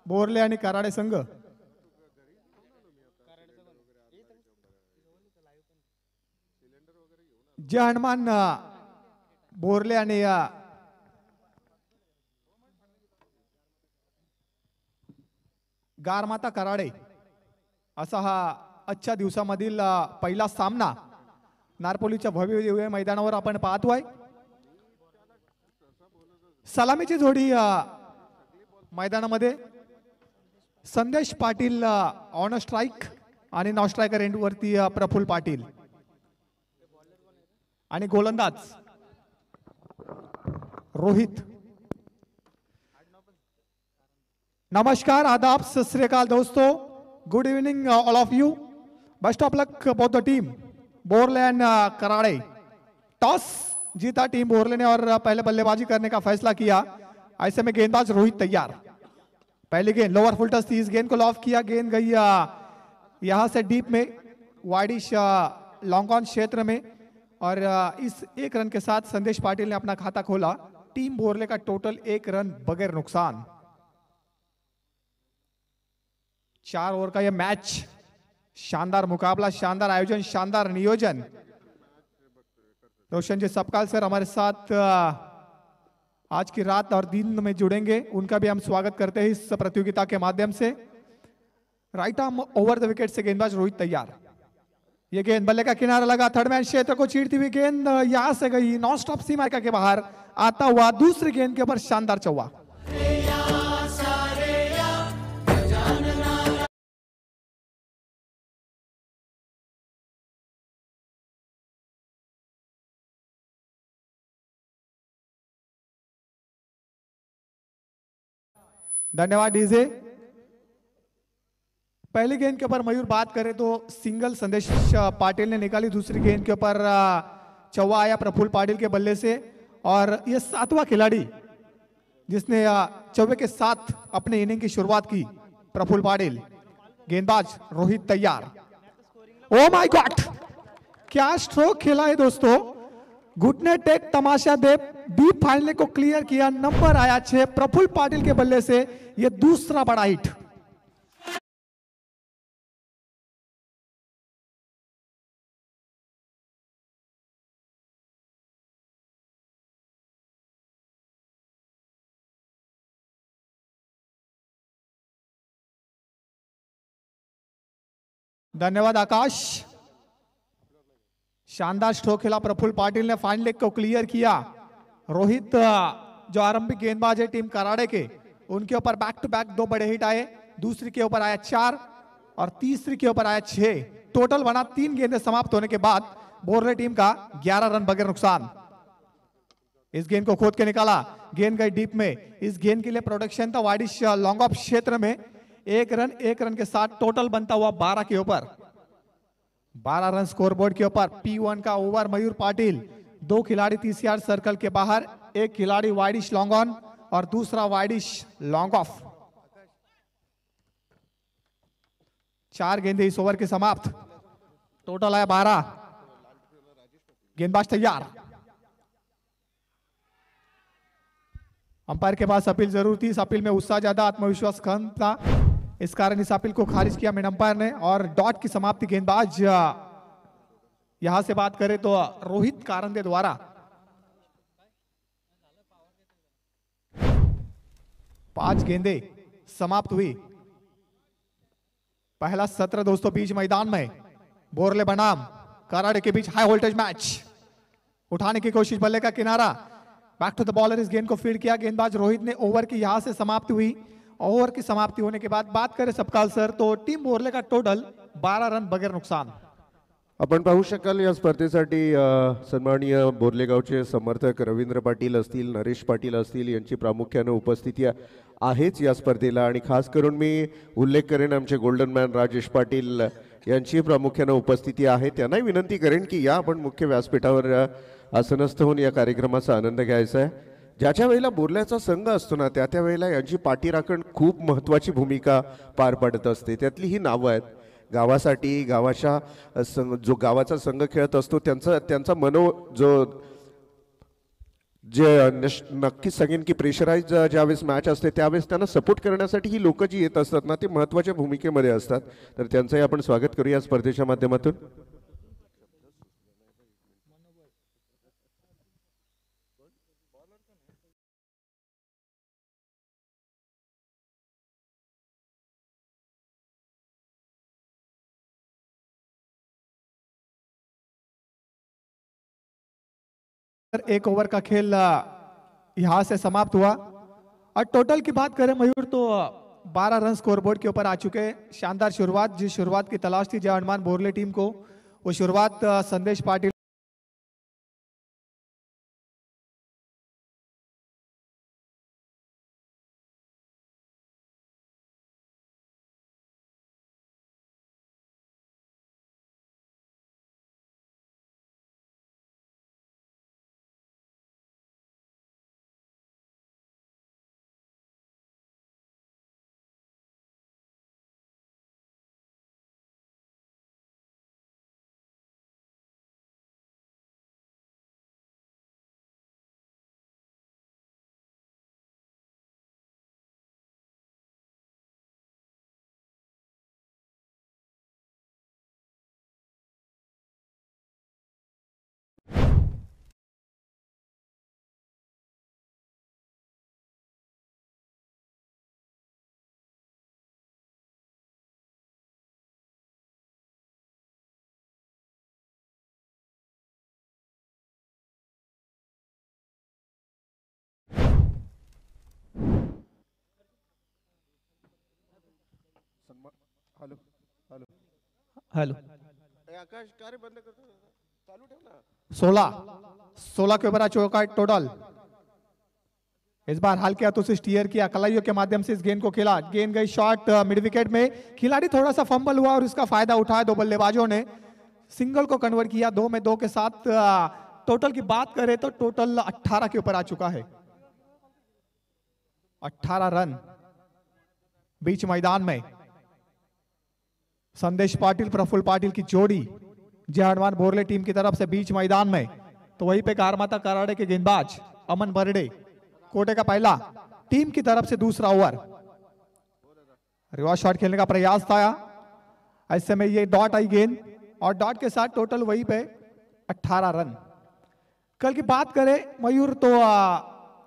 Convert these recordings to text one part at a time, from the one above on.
बोरले आणि कराडे संघ जय हनुमान बोरले आणि गारमाता कराडे असा हा आजच्या दिवसामधील पहिला सामना नारपोलीच्या भव्य दिव्य मैदानावर आपण पाहतोय। सलामीची जोडी मैदानामध्ये संदेश पाटील ऑन स्ट्राइक आणि नॉन स्ट्रायकर एंड वरती प्रफुल्ल पाटील आणि गोलंदाज रोहित। नमस्कार, आदाब, सत श्री अकाल दोस्तों, good evening all of you. Best of luck both the team Borle and Karade. Toss जीता टीम बोरले ने और पहले बल्लेबाजी करने का फैसला किया। ऐसे में गेंदबाज रोहित तैयार। पहली गेंद लोअर फुल टच थी, इस गेंद को लॉफ किया, गेंद गई यहां से डीप में वाइडिश लॉन्ग ऑन क्षेत्र में और इस एक रन के साथ संदेश पाटिल ने अपना खाता खोला। टीम बोरले का टोटल 1 रन बगैर नुकसान। 4 ओवर का यह मैच, शानदार मुकाबला, शानदार आयोजन, शानदार नियोजन। रोशन जी सपकाल सर हमारे साथ आज की रात और दिन में जुड़ेंगे, उनका भी हम स्वागत करते हैं इस प्रतियोगिता के माध्यम से। Right arm over the wicket से गेंदबाज रोहित तैयार। ये गेंद बल्ले का किनारा लगा, थर्ड मैन क्षेत्र को चीरती हुई गेंद यहां से गई नॉन स्टॉप सीमा के बाहर आता हुआ दूसरी गेंद के ऊपर शानदार चौवा। धन्यवाद डीजे। पहली गेंद के ऊपर मयूर बात करें तो सिंगल संदेश पाटिल ने निकाली, दूसरी गेंद के ऊपर चौवा आया प्रफुल्ल पाटिल के बल्ले से और यह 7वां खिलाड़ी जिसने चौवे के साथ अपने इनिंग की शुरुआत की, प्रफुल्ल पाटिल। गेंदबाज रोहित तैयार। ओ माय गॉड, क्या स्ट्रोक खेला है दोस्तों। घुटने टेक तमाशा दे डीप फाइनल को क्लियर किया, नंबर आया 6 प्रफुल्ल पाटिल के बल्ले से, यह दूसरा बड़ा हिट। धन्यवाद आकाश। शानदार स्ट्रोक खेला प्रफुल्ल पाटिल ने, फाइनल लेग को क्लियर किया। रोहित जो आरंभिक गेंदबाज है टीम कराड़े के, उनके ऊपर बैक टू बैक 2 बड़े हिट आए। दूसरी के ऊपर आया 4 और तीसरी के ऊपर आया 6। टोटल बना 3 गेंदें समाप्त होने के बाद बोरले टीम का 11 रन बगैर नुकसान। इस गेंद को खोद के निकाला, गेंद गई डीप में। इस गेंद के लिए प्रोडक्शन था वाइडिश लॉन्ग ऑफ क्षेत्र में। 1 रन के साथ टोटल बनता हुआ 12 के ऊपर। 12 रन स्कोरबोर्ड के ऊपर। P1 का ओवर मयूर पाटिल। 2 खिलाड़ी 30 यार्ड सर्कल के बाहर, 1 खिलाड़ी वाइडिश लॉन्ग ऑन और दूसरा वाइडिश लॉन्ग ऑफ। 4 गेंदें इस ओवर के समाप्त, टोटल आया 12। गेंदबाज तैयार। अंपायर के पास अपील जरूर थी, इस अपील में उत्साह ज्यादा, आत्मविश्वास कम था, इस कारण इस अपील को खारिज किया मिड अंपायर ने और डॉट की समाप्ति गेंदबाज यहां से बात करें तो रोहित कारंदे द्वारा। 5 गेंदें समाप्त हुई। पहला सत्र दोस्तों बीच मैदान में बोरले बनाम कराड़े के बीच हाई वोल्टेज मैच। उठाने की कोशिश, बल्ले का किनारा, बैक टू द बॉलर, इस गेंद को फील्ड किया गेंदबाज रोहित ने। ओवर की यहां से समाप्ति हुई। ओवर की समाप्ति होने के बाद बात करें सपकाल सर तो टीम बोरले का टोटल 12 रन बगैर नुकसान। आपण पाहू शकाल या स्पर्धेसाठी सन्माननीय बोरलेगावचे समर्थक रवींद्र पाटील असतील, नरेश पाटील असतील यांची प्रामुख्याने उपस्थिती आहेच या स्पर्धेला आणि खास करून मी उल्लेख करेन आमचे गोल्डन मॅन राजेश पाटील यांची प्रामुख्याने उपस्थिती आहे। त्यांनाही विनंती करेन की या आपण मुख्य व्यासपीठावर आसनस्थ होऊन या कार्यक्रमाचा आनंद घ्यायचा आहे। ज्याच्या वेळेला बोरल्याचा संघ असतो ना त्या वेळेला यांची पाठीराखण खूप महत्त्वाची भूमिका पार पाडत असते। त्यातली ही नावं आहेत गावासाठी, गावाच्या जो गावाचा संघ खेळत असतो त्यांचा जो जे नक्कीच सांगेन की प्रेशराईज ज्यावेळेस मॅच असते त्यावेळेस त्यांना सपोर्ट करण्यासाठी ही लोक जी येत असतात ना ते महत्त्वाच्या भूमिकेमध्ये असतात. तर त्यांचंही आपण स्वागत करूया स्पर्धेच्या माध्यमातून. एक ओवर का खेल यहां से समाप्त हुआ और टोटल की बात करें मयूर तो 12 रन स्कोरबोर्ड के ऊपर आ चुके हैं. शानदार शुरुआत, जिस शुरुआत की तलाश थी जय हनुमान बोरले टीम को, वो शुरुआत संदेश पाटिल हॅलो हॅलो हेलो आकाश कार्य बंद करतो, चालू ठेव ना. 16 के ऊपर आ चुका है टोटल. इस बार हाल किया तो उसे स्टीयर किया, कलाइयों के माध्यम से इस गेंद को खेला. गेंद गई शॉट मिड विकेट में. खिलाड़ी थोड़ा सा फंबल हुआ और इसका फायदा उठाया दो बल्लेबाजों ने. सिंगल को कन्वर्ट किया 2 में 2 के साथ. टोटल की बात करें तो टोटल 18 के ऊपर आ चुका है. 18 रन बीच मैदान में. संदेश पाटिल प्रफुल्ल पाटिल की जोड़ी जय हनुमान बोरले टीम की तरफ से बीच मैदान में. तो वहीं पे कारमाता कराड़े के गेंदबाज अमन बर्डे. कोटे का पहला, टीम की तरफ से दूसरा ओवर. रिवर्स शॉट खेलने का प्रयास था. ऐसे में ये डॉट आई गेंद और डॉट के साथ टोटल वहीं पे 18 रन. कल की बात करें मयूर तो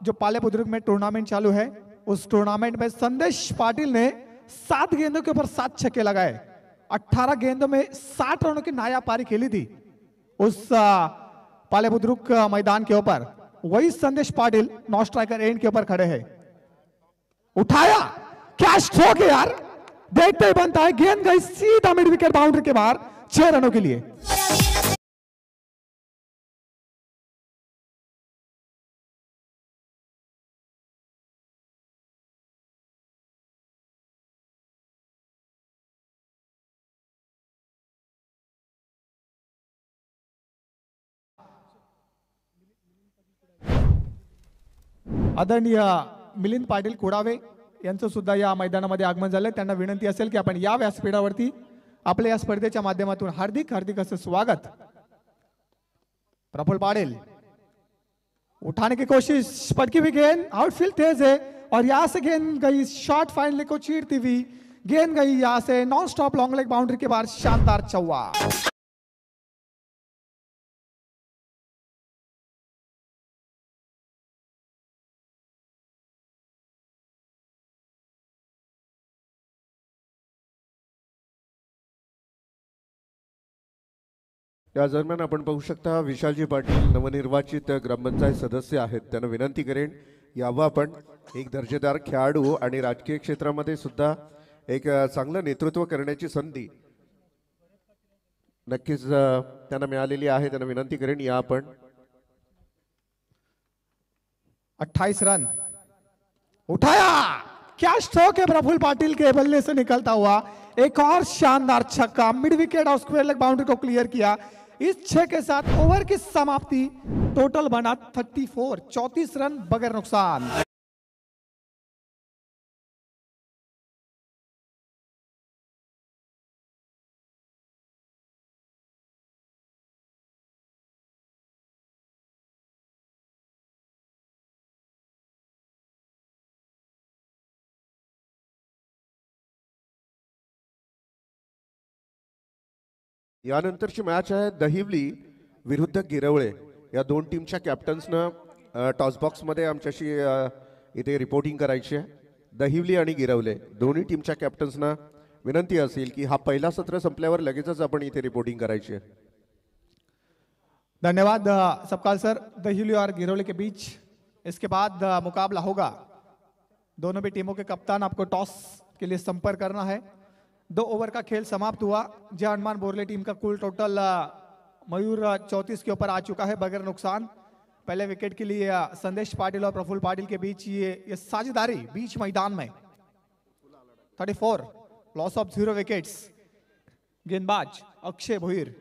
जो पाले बुजुर्ग में टूर्नामेंट चालू है, उस टूर्नामेंट में संदेश पाटिल ने 7 गेंदों के ऊपर 7 छक्के लगाए. 18 गेंदों में 60 रनों की नायाब पारी खेली थी उस पाले बुद्रुक मैदान के ऊपर. वही संदेश पाटिल नॉन स्ट्राइकर एंड के ऊपर खड़े हैं. उठाया, क्या स्ट्रोक है यार, देखते ही बनता है. गेंद गई सीधा मिड विकेट बाउंड्री के बाहर 6 रनों के लिए. आदरणीय मिलिंद पाटील कुडावे यांचं सुद्धा या मैदानामध्ये आगमन झालंय. त्यांना विनंती असेल की आपण या व्यासपीठावरती आपल्या या स्पर्धेच्या माध्यमातून हार्दिक हार्दिक असं स्वागत. प्रफुल्ल पाटिल उठाने की कोशिश, पटकी हुई गेंद, आउटफील्ड तेज है और यहां से गेंद गई शॉर्ट फाइनल को चीरती हुई. गेंद गई यहां से non stop long leg boundary के बाहर. शानदार चौवा. या दरम्यान आपण पाहू शकता विशालजी पाटील नवनिर्वाचित ग्रामपंचायत सदस्य आहेत. त्यांना विनंती करेन यावं आपण. एक दर्जेदार खेळाडू आणि राजकीय क्षेत्रामध्ये सुद्धा एक चांगलं नेतृत्व करण्याची संधी नक्कीच त्यांना मिळालेली आहे. त्यांना विनंती करेन या आपण. 28 रन उठाया, क्या स्ट्रोक है प्रफुल्ल पाटिल के बल्ले से निकलता हुआ. एक और शानदार छक्का मिड विकेट और स्क्वायर लेग बाउंड्री को क्लियर किया. इस 6 के साथ ओवर की समाप्ति. टोटल बना 34, 34 रन बगैर नुकसान. यानंतरची मॅच आहे दहिवली विरुद्ध गिरवळे. या दोन टीमच्या कॅप्टन्सनं टॉस बॉक्समध्ये आमच्याशी इथे रिपोर्टिंग करायची आहे. दहिवली आणि गिरवले दोन्ही टीमच्या कॅप्टन्सना विनंती असेल की हा पहिला सत्र संपल्यावर लगेचच आपण इथे रिपोर्टिंग करायची आहे. धन्यवाद सपकाल सर. दहिवली और गिरौली के बीच इसके बाद मुकाबला होगा. दोनों भी टीमों के कप्तान आपको टॉस के लिए संपर्क करना है. 2 ओवर का खेल समाप्त हुआ. जय हनुमान बोरले टीम का कुल टोटल मयूर 34 के ऊपर आ चुका है बगैर नुकसान. पहले विकेट के लिए संदेश पाटिल और प्रफुल्ल पाटिल के बीच ये साझेदारी बीच मैदान में 34 लॉस ऑफ 0 विकेट्स. गेंदबाज अक्षय भोईर.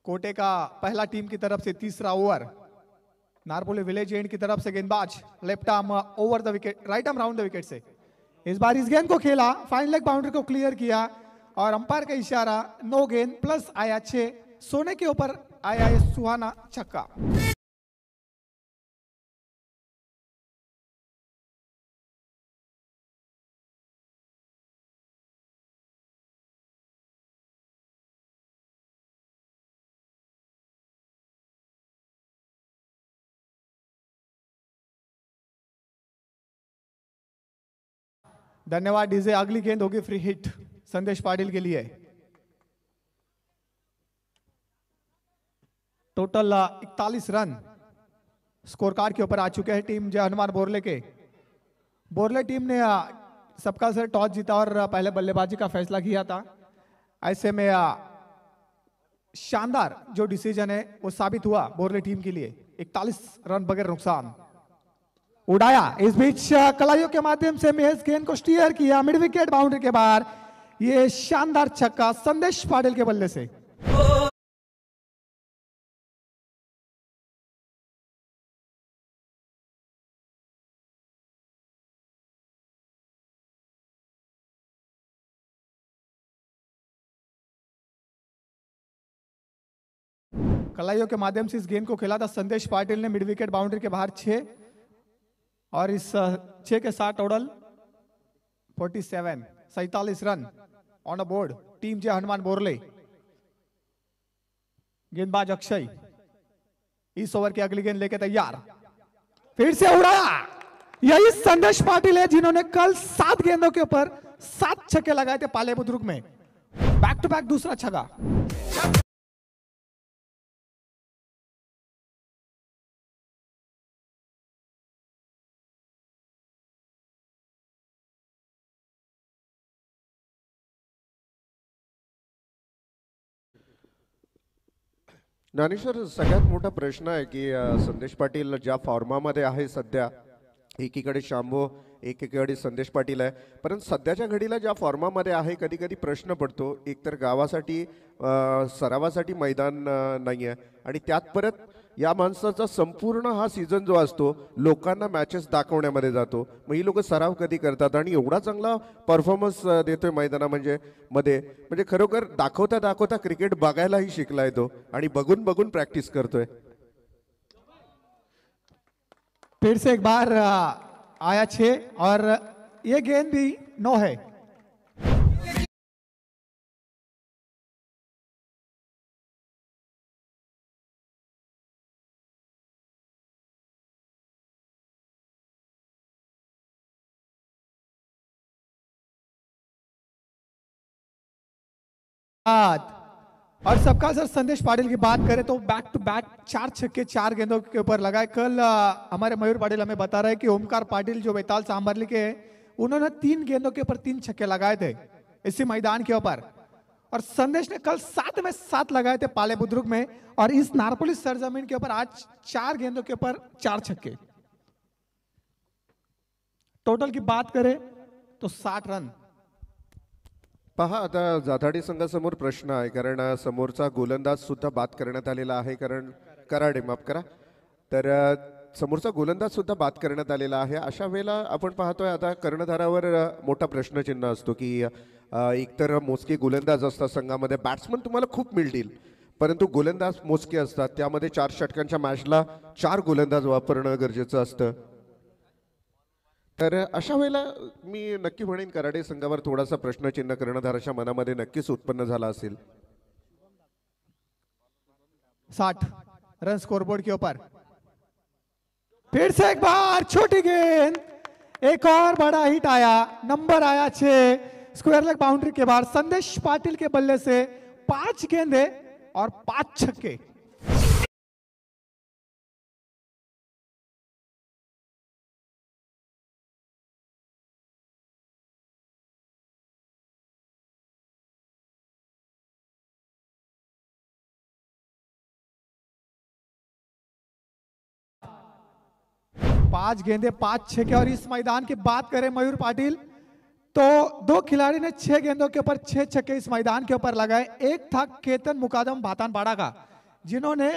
कोटे का पहला टीम की तरफ से तीसरा ओवर. नारपोली विलेज एंड की तरफ से गेंदबाज left arm over the wicket, right arm round the wicket से इस बार इस गेंद को खेला, फाइन लेग बाउंड्री को क्लियर किया और अंपायर का इशारा नो गेंद प्लस आया 6. सोने के ऊपर आया ये सुहाना छक्का. धन्यवाद डीजे. अगली गेंद होगी फ्री हिट संदेश पाटिल के लिए. टोटल 41 रन स्कोर कार्ड के ऊपर आ चुके हैं टीम जय हनुमान बोरले के. बोरले टीम ने सबका से टॉस जीता और पहले बल्लेबाजी का फैसला किया था. ऐसे में शानदार जो डिसीजन है वो साबित हुआ बोरले टीम के लिए. 41 रन बगैर नुकसान उड़ाया. इस बीच कलाइयों के माध्यम से महज गेंद को स्टीयर किया मिड विकेट बाउंड्री के बाहर. ये शानदार छक्का संदेश पाटिल के बल्ले से. कलाइयों के माध्यम से इस गेंद को खेला था संदेश पाटिल ने मिड विकेट बाउंड्री के बाहर 6 और इस 6 के साथ total 47 run on a board team जय हनुमान बोरले. गेंदबाज अक्षय इस ओवर की अगली गेंद लेके तैयार. फिर से उड़ाया. यही संदेश पाटिल है जिन्होंने कल 7 गेंदों के ऊपर 7 छक्के लगाए थे पाले बुद्रुक में. बैक टू बैक दूसरा छक्का. ज्ञानेश्वर, सगळ्यात मोठा प्रश्न आहे की संदेश पाटील ज्या फॉर्मामध्ये आहे सध्या, एकीकडे शांभो एकीकडे संदेश पाटील आहे, परंतु सध्याच्या घडीला ज्या फॉर्मामध्ये आहे कधी कधी प्रश्न पडतो. एकतर गावासाठी सरावासाठी मैदान नाही आहे आणि त्यात परत या माणसाचा संपूर्ण हा सीझन जो असतो लोकांना मॅचेस दाखवण्यामध्ये जातो. मग ही लोक सराव कधी करतात आणि एवढा चांगला परफॉर्मन्स देतोय मैदानामध्ये म्हणजे खरोखर दाखवता दाखवता क्रिकेट बघायलाही शिकलाय तो आणि बघून बघून प्रॅक्टिस करतोय. फिर से एक बार आया 6 और ये गेंद भी नो है. और सबका सर संदेश पाटिल की बात करें तो बैक टू बैक 4 छक्के 4 गेंदों के ऊपर लगाए. कल हमारे मयूर पाटिल हमें बता रहे हैं कि ओमकार पाटिल जो बेताल सांबरली के हैं उन्होंने 3 गेंदों के ऊपर 3 छक्के लगाए थे इसी मैदान के ऊपर. और संदेश ने कल 7 में 7 लगाए थे पाले बुद्रुक में और इस नारपोली सरजमीन के ऊपर आज 4 गेंदों के ऊपर 4 छक्के. टोटल की बात करें तो 60 रन. पहा आता जाधाडी संघासमोर प्रश्न आहे कारण समोरचा गोलंदाज सुद्धा बाद करण्यात आलेला आहे. कारण कराडे माफ करा, तर समोरचा गोलंदाज सुद्धा बाद करण्यात आलेला आहे. अशा वेळेला आपण पाहतोय आता कर्णधारावर मोठा प्रश्नचिन्ह असतो की एकतर मोजके गोलंदाज असतात संघामध्ये, बॅट्समन तुम्हाला खूप मिळतील परंतु गोलंदाज मोजके असतात. त्यामध्ये 4 षटकांच्या मॅचला 4 गोलंदाज वापरणं गरजेचं असतं. तर अशा वेळेला मी नक्की म्हणेन कराडे संघावर थोडासा प्रश्नचिन्ह कर्णधाराच्या मनामध्ये नक्कीच उत्पन्न झाला असेल. 60 रन स्कोरबोर्ड के ऊपर. फिर से एक बार छोटी गेंद, एक और बड़ा हिट आया, नंबर आया 6. स्क्वायर लेग बाउंड्री के बाहर संदेश पाटिल के बल्ले से 5 गेंदे और 5 छक्के. पांच गेंदे 5 छक्के. और इस मैदान की बात करें मयूर पाटिल तो 2 खिलाड़ी ने 6 गेंदों के ऊपर 6 छक्के इस मैदान के ऊपर लगाए. एक था केतन मुकादम भातानपाड़ा का जिन्होंने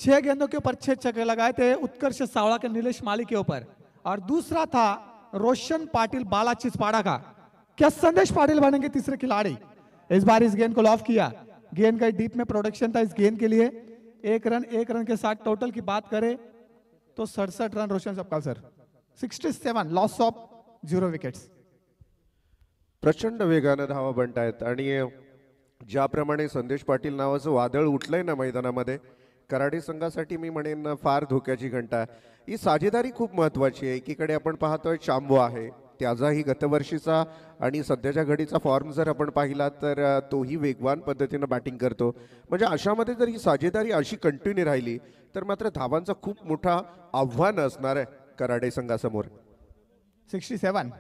6 गेंदों के ऊपर 6 छक्के लगाए थे उत्कर्ष सावड़ा के नीलेश माली के ऊपर. और दूसरा था रोशन पाटिल बाला चिसपाड़ा का. क्या संदेश पाटिल बनेंगे तीसरे खिलाड़ी? इस बार इस गेंद को लॉफ किया. गेंद का डीप में प्रोडक्शन था इस गेंद के लिए. 1 रन के साथ टोटल की बात करें तो 67 run Roshan Sapkal sir. 67 loss of 0 wickets. प्रचंड वेगानं धावा बनतायत आणि ज्याप्रमाणे संदेश पाटील नावाचं वादळ उठलंय ना मैदानामध्ये, कराडे संघासाठी मी म्हणेन फार धोक्याची घंटा. ही साजेदारी खूप महत्वाची आहे. एकीकडे आपण पाहतोय चांबो आहे, त्याचाही गतवर्षीचा आणि सध्याच्या घडीचा फॉर्म जर आपण पाहिला तर तोही वेगवान पद्धतीनं बॅटिंग करतो. म्हणजे अशामध्ये जर ही साजेदारी अशी कंटिन्यू राहिली तर मात्र धावांचा खूप मोठा आव्हान असणार आहे कराडे संघासमोर. 67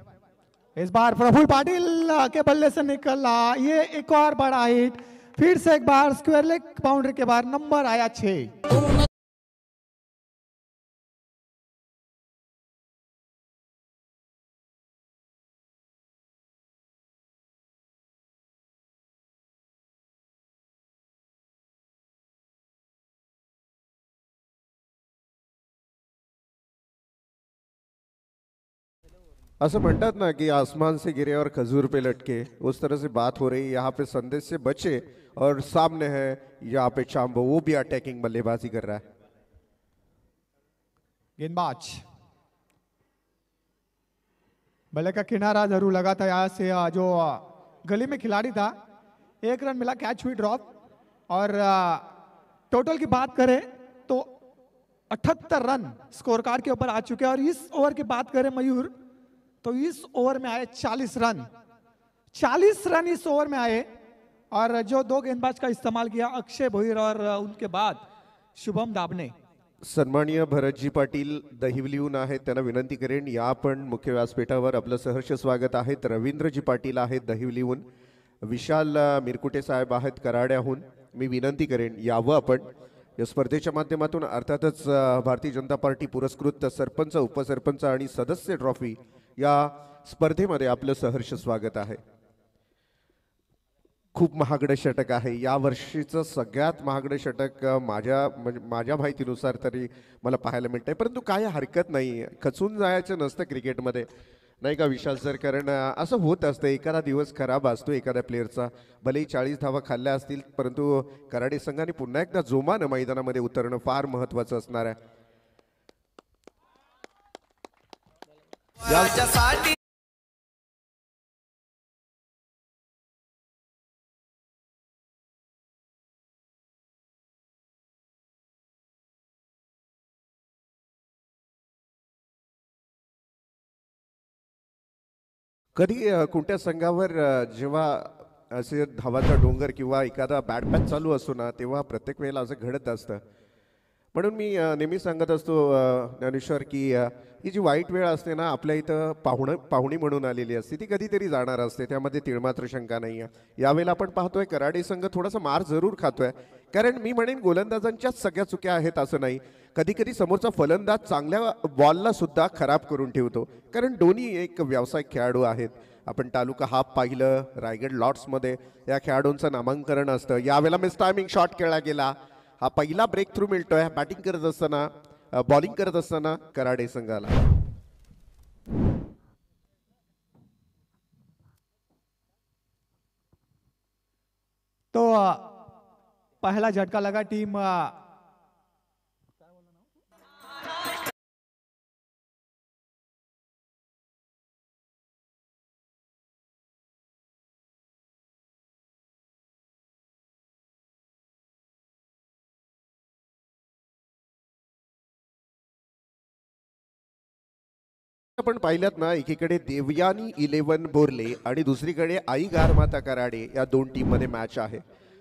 इस बार प्रफुल्ल पाटिल के बल्ले से निकला. ये एक और बड़ा हिट. फिर से एक बार स्क्वायर लेग बाउंड्री के बाहर नंबर आया 6. असं म्हणतात ना कि आसमान से गिरे और खजूर पे लटके, उस तरह से बात हो रही. यहाँ पे संदेश से बचे और सामने है यहाँ पे चांबो, वो भी अटैकिंग बल्लेबाजी कर रहा है. गेंदबाज बल्ले का किनारा जरूर लगा था. यहाँ से जो गली में खिलाड़ी था 1 रन मिला, कैच हुई ड्रॉप. और टोटल की बात करें तो 78 रन स्कोर कार्ड के ऊपर आ चुके हैं. और इस ओवर की बात करें मयूर तो इस ओवर में आए 40 रन. 40 रन इस ओवर में आए. और जो 2 गेंदबाज का इस्तेमाल किया अक्षय भोईर और उनके बाद शुभम दाबने. सन्माननीय भरतजी पाटील दहिवलीहून आहेत, त्यांना विनंती करेन या पण मुख्य व्यासपीठावर. आपलं सहर्ष स्वागत आहे. रवींद्रजी पाटील आहेत दहिवलीहून. विशाल मिरकुटे साहेब आहेत कराड्याहून. मी विनंती करेन यावं आपण या स्पर्धेच्या माध्यमातून. अर्थातच भारतीय जनता पार्टी पुरस्कृत सरपंच, उपसरपंच आणि सदस्य ट्रॉफी या स्पर्धेमध्ये आपलं सहर्ष स्वागत आहे. खूप महागडं षटक आहे. या वर्षीचं सगळ्यात महागडं षटक माझ्या माहितीनुसार तरी मला पाहायला मिळतंय. परंतु काय हरकत नाही, खचून जायचं नसतं क्रिकेटमध्ये, नाही का विशाल सर? कारण असं होत असतं, एखादा दिवस खराब असतो एखाद्या प्लेअरचा. भलेही 40 धावा खाल्ल्या असतील परंतु कराडे संघाने पुन्हा एकदा जोमानं मैदानामध्ये उतरणं फार महत्वाचं असणार आहे. कधी कोणत्या संघावर जेव्हा असे धावाचा डोंगर किंवा एखादा बॅट पॅच चालू असतो ना, तेव्हा प्रत्येक वेळेला असं घडत असतं. म्हणून मी नेहमी सांगत असतो ज्ञानेश्वर की ही जी वाईट वेळ असते ना, आपल्या इथं पाहुणी म्हणून आलेली असते, ती कधीतरी जाणार असते, त्यामध्ये तिळमात्र शंका नाही आहे. यावेळेला आपण पाहतोय कराडे संघ थोडासा मार जरूर खातोय. कारण मी म्हणेन गोलंदाजांच्याच सगळ्या चुक्या आहेत असं नाही. कधी कधी समोरचा फलंदाज चांगल्या बॉलला सुद्धा खराब करून ठेवतो. कारण दोन्ही एक व्यावसायिक खेळाडू आहेत. आपण तालुका हाफ पाहिलं, रायगड लॉर्ड्समध्ये या खेळाडूंचं नामांकन असतं. यावेळेला मिस टायमिंग शॉट खेळला गेला. हा पहिला ब्रेक थ्रू मिळतोय बॅटिंग करत असताना, बॉलिंग करत असताना कराडे संघाला. तो पहला झटका लगा टीम आपण पाहिल्यात ना, एकीकडे देवयानी 11 बोरले आणि दुसरीकडे आई गारमाता कराडे या दोन टीम मध्ये मॅच आहे.